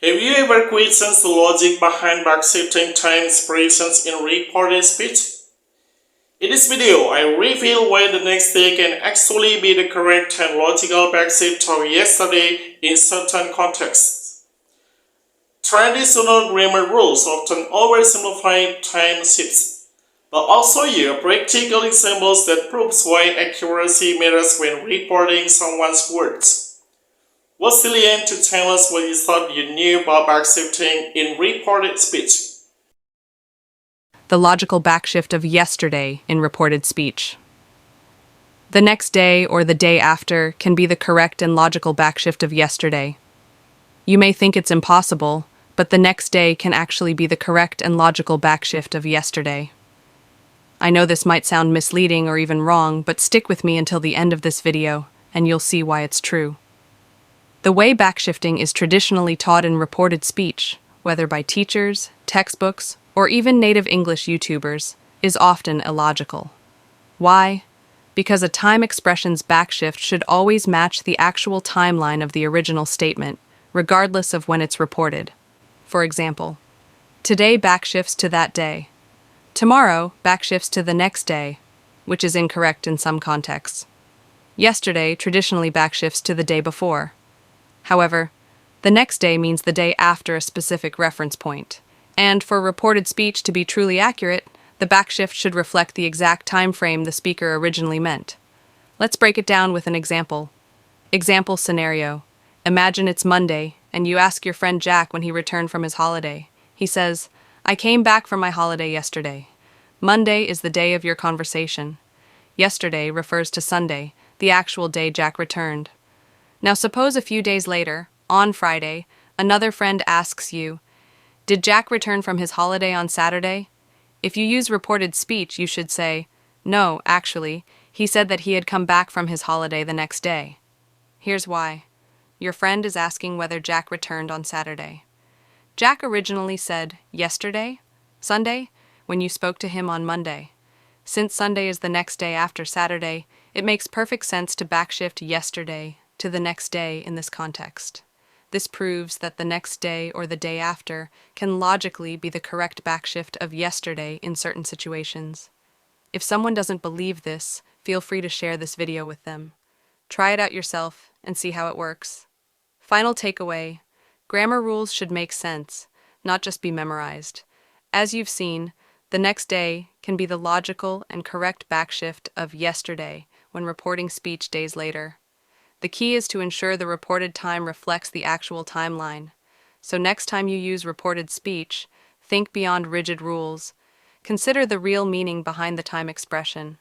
Have you ever questioned the logic behind backshifting time expressions in reported speech? In this video, I reveal why the next day can actually be the correct and logical backshift of yesterday in certain contexts. Traditional grammar rules often oversimplify time shifts, but also use practical examples that proves why accuracy matters when reporting someone's words. Was Cillian to tell us what you thought you knew about backshifting in reported speech? The logical backshift of yesterday in reported speech. The next day or the day after can be the correct and logical backshift of yesterday. You may think it's impossible, but the next day can actually be the correct and logical backshift of yesterday. I know this might sound misleading or even wrong, but stick with me until the end of this video, and you'll see why it's true. The way backshifting is traditionally taught in reported speech, whether by teachers, textbooks, or even native English YouTubers, is often illogical. Why? Because a time expression's backshift should always match the actual timeline of the original statement, regardless of when it's reported. For example, today backshifts to that day. Tomorrow backshifts to the next day, which is incorrect in some contexts. Yesterday traditionally backshifts to the day before. However, the next day means the day after a specific reference point. And for reported speech to be truly accurate, the backshift should reflect the exact time frame the speaker originally meant. Let's break it down with an example. Example scenario. Imagine it's Monday, and you ask your friend Jack when he returned from his holiday. He says, "I came back from my holiday yesterday." Monday is the day of your conversation. Yesterday refers to Sunday, the actual day Jack returned. Now suppose a few days later, on Friday, another friend asks you, "Did Jack return from his holiday on Saturday?" If you use reported speech, you should say, "No, actually, he said that he had come back from his holiday the next day." Here's why. Your friend is asking whether Jack returned on Saturday. Jack originally said, "Yesterday? Sunday?" when you spoke to him on Monday. Since Sunday is the next day after Saturday, it makes perfect sense to backshift yesterday to the next day in this context. This proves that the next day or the day after can logically be the correct backshift of yesterday in certain situations. If someone doesn't believe this, feel free to share this video with them. Try it out yourself and see how it works. Final takeaway: grammar rules should make sense, not just be memorized. As you've seen, the next day can be the logical and correct backshift of yesterday when reporting speech days later. The key is to ensure the reported time reflects the actual timeline. So next time you use reported speech, think beyond rigid rules. Consider the real meaning behind the time expression.